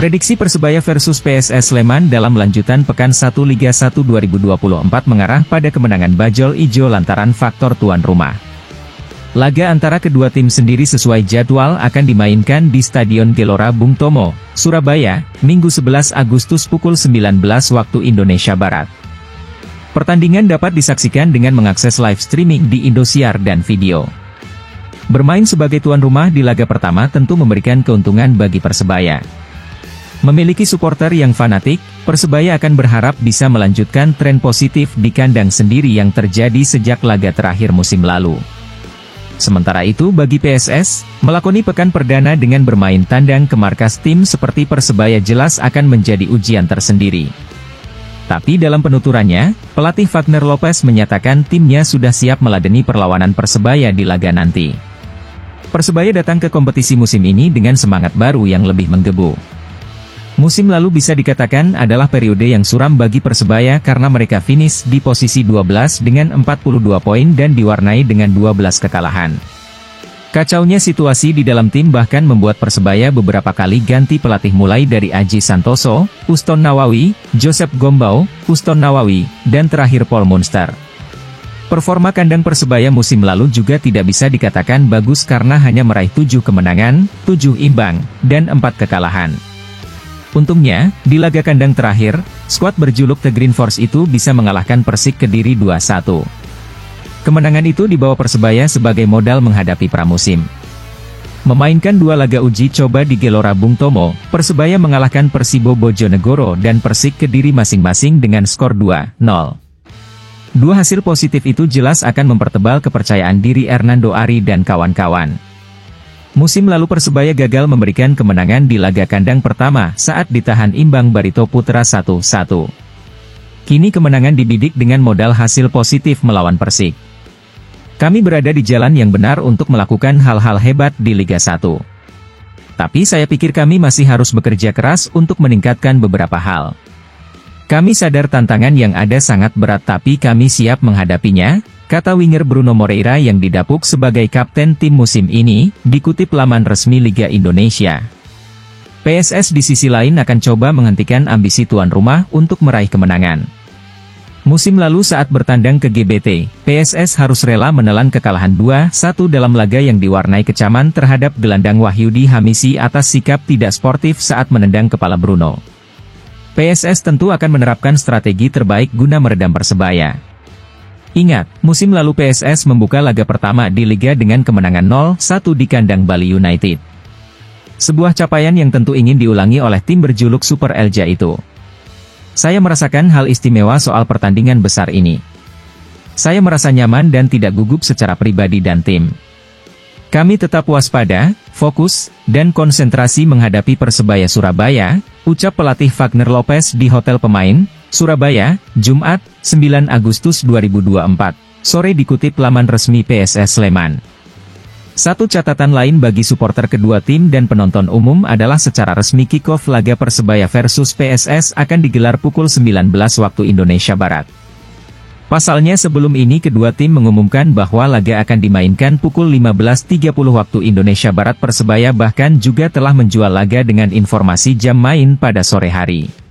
Prediksi Persebaya versus PSS Sleman dalam lanjutan Pekan 1 Liga 1 2024 mengarah pada kemenangan Bajul Ijo lantaran faktor tuan rumah. Laga antara kedua tim sendiri sesuai jadwal akan dimainkan di Stadion Gelora Bung Tomo, Surabaya, Minggu 11 Agustus pukul 19 waktu Indonesia Barat. Pertandingan dapat disaksikan dengan mengakses live streaming di Indosiar dan video. Bermain sebagai tuan rumah di laga pertama tentu memberikan keuntungan bagi Persebaya. Memiliki supporter yang fanatik, Persebaya akan berharap bisa melanjutkan tren positif di kandang sendiri yang terjadi sejak laga terakhir musim lalu. Sementara itu bagi PSS, melakoni pekan perdana dengan bermain tandang ke markas tim seperti Persebaya jelas akan menjadi ujian tersendiri. Tapi dalam penuturannya, pelatih Wagner Lopez menyatakan timnya sudah siap meladeni perlawanan Persebaya di laga nanti. Persebaya datang ke kompetisi musim ini dengan semangat baru yang lebih menggebu. Musim lalu bisa dikatakan adalah periode yang suram bagi Persebaya karena mereka finish di posisi 12 dengan 42 poin dan diwarnai dengan 12 kekalahan. Kacaunya situasi di dalam tim bahkan membuat Persebaya beberapa kali ganti pelatih mulai dari Aji Santoso, Uston Nawawi, Joseph Gombau, Uston Nawawi, dan terakhir Paul Munster. Performa kandang Persebaya musim lalu juga tidak bisa dikatakan bagus karena hanya meraih 7 kemenangan, 7 imbang, dan 4 kekalahan. Untungnya, di laga kandang terakhir, skuad berjuluk The Green Force itu bisa mengalahkan Persik Kediri 2-1. Kemenangan itu dibawa Persebaya sebagai modal menghadapi pramusim. Memainkan 2 laga uji coba di Gelora Bung Tomo, Persebaya mengalahkan Persibo Bojonegoro dan Persik Kediri masing-masing dengan skor 2-0. Dua hasil positif itu jelas akan mempertebal kepercayaan diri Hernando Ari dan kawan-kawan. Musim lalu Persebaya gagal memberikan kemenangan di laga kandang pertama saat ditahan imbang Barito Putra 1-1. Kini kemenangan dibidik dengan modal hasil positif melawan Persik. Kami berada di jalan yang benar untuk melakukan hal-hal hebat di Liga 1. Tapi saya pikir kami masih harus bekerja keras untuk meningkatkan beberapa hal. Kami sadar tantangan yang ada sangat berat tapi kami siap menghadapinya, kata winger Bruno Moreira yang didapuk sebagai kapten tim musim ini, dikutip laman resmi Liga Indonesia. PSS di sisi lain akan coba menghentikan ambisi tuan rumah untuk meraih kemenangan. Musim lalu saat bertandang ke GBT, PSS harus rela menelan kekalahan 2-1 dalam laga yang diwarnai kecaman terhadap gelandang Wahyudi Hamisi atas sikap tidak sportif saat menendang kepala Bruno. PSS tentu akan menerapkan strategi terbaik guna meredam Persebaya. Ingat, musim lalu PSS membuka laga pertama di Liga dengan kemenangan 0-1 di kandang Bali United. Sebuah capaian yang tentu ingin diulangi oleh tim berjuluk Super Elja itu. Saya merasakan hal istimewa soal pertandingan besar ini. Saya merasa nyaman dan tidak gugup secara pribadi dan tim. Kami tetap waspada, fokus, dan konsentrasi menghadapi Persebaya Surabaya, ucap pelatih Wagner Lopez di Hotel Pemain, Surabaya, Jumat, 9 Agustus 2024, sore dikutip laman resmi PSS Sleman. Satu catatan lain bagi supporter kedua tim dan penonton umum adalah secara resmi kick-off laga Persebaya versus PSS akan digelar pukul 19 waktu Indonesia Barat. Pasalnya sebelum ini kedua tim mengumumkan bahwa laga akan dimainkan pukul 15.30 waktu Indonesia Barat. Persebaya bahkan juga telah menjual laga dengan informasi jam main pada sore hari.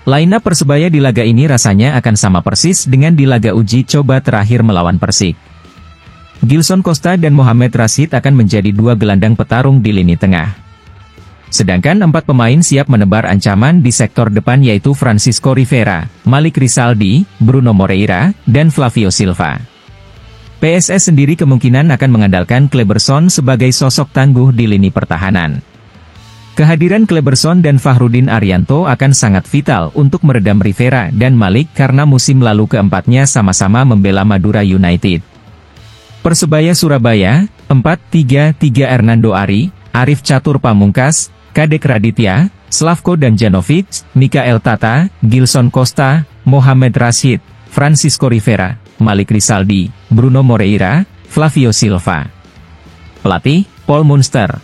Line-up Persebaya di laga ini rasanya akan sama persis dengan di laga uji coba terakhir melawan Persik. Gilson Costa dan Mohamed Rashid akan menjadi 2 gelandang petarung di lini tengah. Sedangkan 4 pemain siap menebar ancaman di sektor depan yaitu Francisco Rivera, Malik Rizaldi, Bruno Moreira, dan Flavio Silva. PSS sendiri kemungkinan akan mengandalkan Kleberson sebagai sosok tangguh di lini pertahanan. Kehadiran Kleberson dan Fahrudin Arianto akan sangat vital untuk meredam Rivera dan Malik karena musim lalu keempatnya sama-sama membela Madura United. Persebaya Surabaya, 4-3-3 Hernando Ari, Arif Catur Pamungkas, Kadek Raditya, Slavko Damjanovic, Mikael Tata, Gilson Costa, Mohamed Rashid, Francisco Rivera, Malik Rizaldi, Bruno Moreira, Flavio Silva. Pelatih, Paul Munster.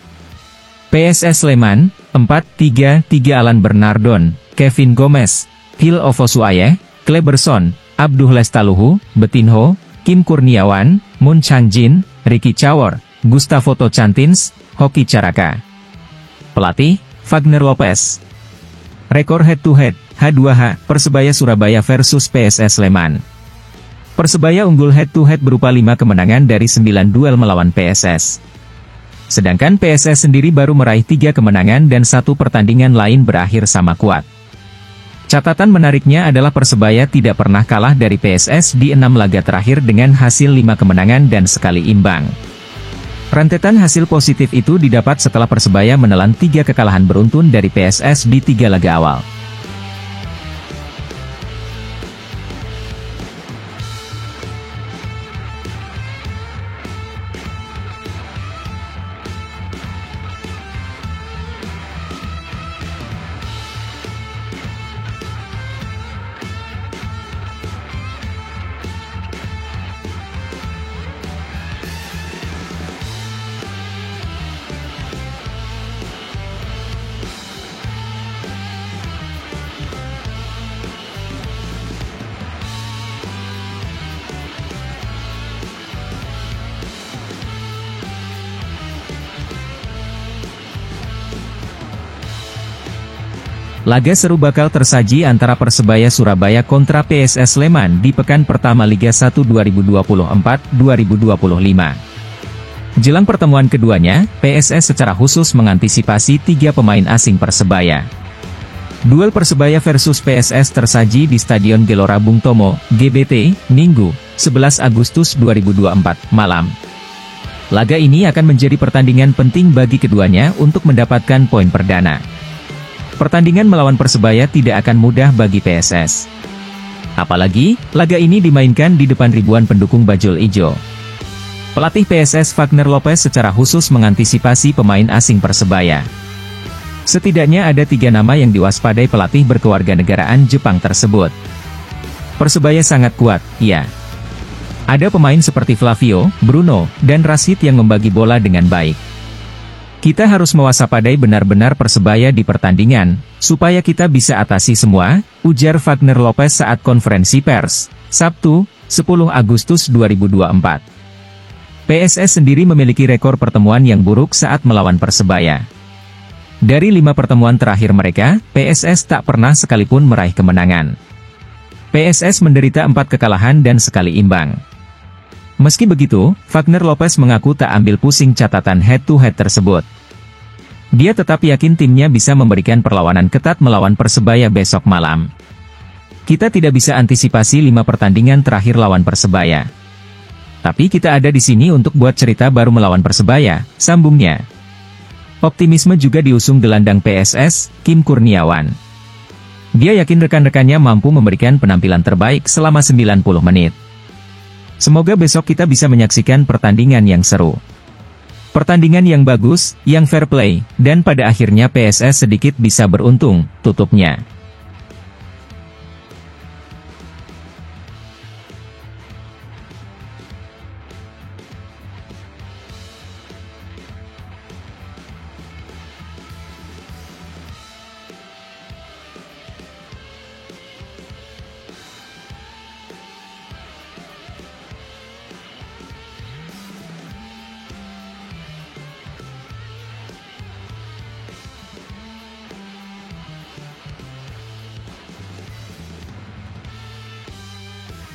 PSS Sleman, 4-3-3 Alan Bernardon, Kevin Gomez, Phil Ofosuaye, Kleberson, Abduh Lestaluhu, Betinho, Kim Kurniawan, Moon Changjin, Ricky Chawor, Gustavo Tocantins, Hoki Caraka. Pelatih, Wagner Lopez. Rekor head-to-head, H2H, Persebaya Surabaya versus PSS Sleman. Persebaya unggul head-to-head berupa 5 kemenangan dari 9 duel melawan PSS. Sedangkan PSS sendiri baru meraih 3 kemenangan dan 1 pertandingan lain berakhir sama kuat. Catatan menariknya adalah Persebaya tidak pernah kalah dari PSS di 6 laga terakhir dengan hasil 5 kemenangan dan sekali imbang. Rentetan hasil positif itu didapat setelah Persebaya menelan 3 kekalahan beruntun dari PSS di 3 laga awal. Laga seru bakal tersaji antara Persebaya Surabaya kontra PSS Sleman di pekan pertama Liga 1 2024-2025. Jelang pertemuan keduanya, PSS secara khusus mengantisipasi 3 pemain asing Persebaya. Duel Persebaya versus PSS tersaji di Stadion Gelora Bung Tomo, GBT, Minggu, 11 Agustus 2024, malam. Laga ini akan menjadi pertandingan penting bagi keduanya untuk mendapatkan poin perdana. Pertandingan melawan Persebaya tidak akan mudah bagi PSS. Apalagi, laga ini dimainkan di depan ribuan pendukung Bajul Ijo. Pelatih PSS Wagner Lopez secara khusus mengantisipasi pemain asing Persebaya. Setidaknya ada 3 nama yang diwaspadai pelatih berkewarganegaraan Jepang tersebut. Persebaya sangat kuat, ya. Ada pemain seperti Flavio, Bruno, dan Rashid yang membagi bola dengan baik. Kita harus mewaspadai benar-benar Persebaya di pertandingan, supaya kita bisa atasi semua, ujar Wagner Lopez saat konferensi pers, Sabtu, 10 Agustus 2024. PSS sendiri memiliki rekor pertemuan yang buruk saat melawan Persebaya. Dari 5 pertemuan terakhir mereka, PSS tak pernah sekalipun meraih kemenangan. PSS menderita 4 kekalahan dan sekali imbang. Meski begitu, Wagner Lopez mengaku tak ambil pusing catatan head-to-head tersebut. Dia tetap yakin timnya bisa memberikan perlawanan ketat melawan Persebaya besok malam. Kita tidak bisa antisipasi 5 pertandingan terakhir lawan Persebaya. Tapi kita ada di sini untuk buat cerita baru melawan Persebaya, sambungnya. Optimisme juga diusung gelandang PSS, Kim Kurniawan. Dia yakin rekan-rekannya mampu memberikan penampilan terbaik selama 90 menit. Semoga besok kita bisa menyaksikan pertandingan yang seru. Pertandingan yang bagus, yang fair play, dan pada akhirnya PSS sedikit bisa beruntung, tutupnya.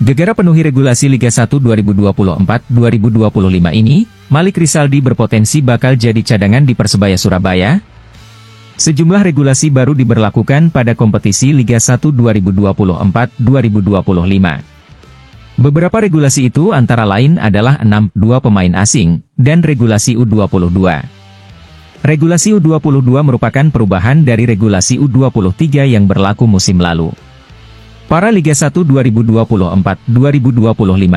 Gegara penuhi regulasi Liga 1 2024-2025 ini, Malik Rizaldi berpotensi bakal jadi cadangan di Persebaya Surabaya. Sejumlah regulasi baru diberlakukan pada kompetisi Liga 1 2024-2025. Beberapa regulasi itu antara lain adalah 2 pemain asing, dan regulasi U22. Regulasi U22 merupakan perubahan dari regulasi U23 yang berlaku musim lalu. Para Liga 1 2024-2025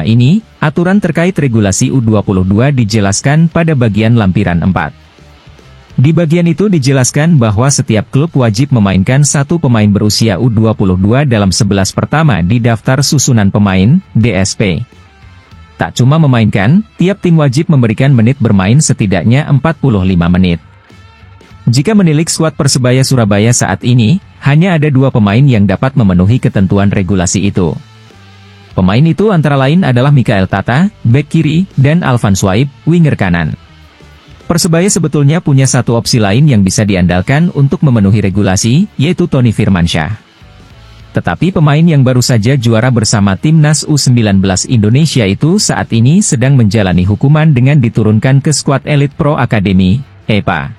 ini, aturan terkait regulasi U22 dijelaskan pada bagian lampiran 4. Di bagian itu dijelaskan bahwa setiap klub wajib memainkan 1 pemain berusia U22 dalam 11 pertama di daftar susunan pemain, DSP. Tak cuma memainkan, tiap tim wajib memberikan menit bermain setidaknya 45 menit. Jika menilik skuad Persebaya Surabaya saat ini, hanya ada 2 pemain yang dapat memenuhi ketentuan regulasi itu. Pemain itu antara lain adalah Mikael Tata, bek kiri, dan Alvan Swaib, winger kanan. Persebaya sebetulnya punya satu opsi lain yang bisa diandalkan untuk memenuhi regulasi, yaitu Tony Firmansyah. Tetapi pemain yang baru saja juara bersama Timnas U19 Indonesia itu saat ini sedang menjalani hukuman dengan diturunkan ke skuad Elite Pro Academy, EPA.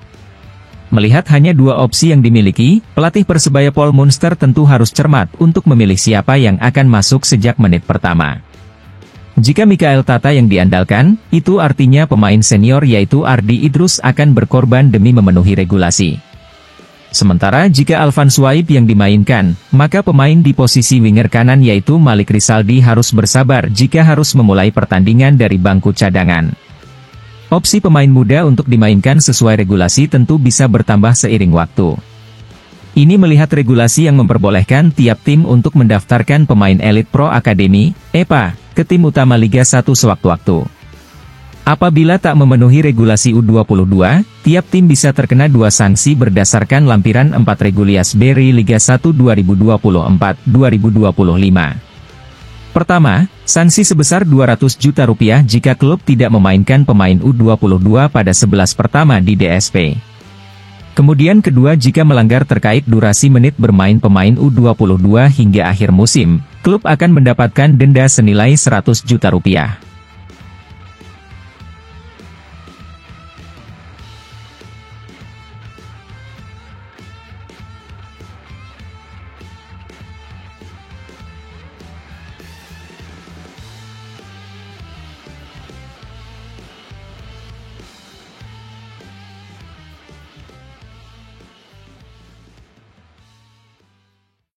Melihat hanya 2 opsi yang dimiliki, pelatih Persebaya Paul Munster tentu harus cermat untuk memilih siapa yang akan masuk sejak menit pertama. Jika Mikael Tata yang diandalkan, itu artinya pemain senior yaitu Ardi Idrus akan berkorban demi memenuhi regulasi. Sementara jika Alvan Swaib yang dimainkan, maka pemain di posisi winger kanan yaitu Malik Rizaldi harus bersabar jika harus memulai pertandingan dari bangku cadangan. Opsi pemain muda untuk dimainkan sesuai regulasi tentu bisa bertambah seiring waktu. Ini melihat regulasi yang memperbolehkan tiap tim untuk mendaftarkan pemain Elite Pro Academy, EPA, ke tim utama Liga 1 sewaktu-waktu. Apabila tak memenuhi regulasi U22, tiap tim bisa terkena 2 sanksi berdasarkan lampiran 4 Regulias Beri Liga 1 2024-2025. Pertama, sanksi sebesar Rp200 juta jika klub tidak memainkan pemain U22 pada 11 pertama di DSP. Kemudian kedua, jika melanggar terkait durasi menit bermain pemain U22 hingga akhir musim, klub akan mendapatkan denda senilai Rp100 juta.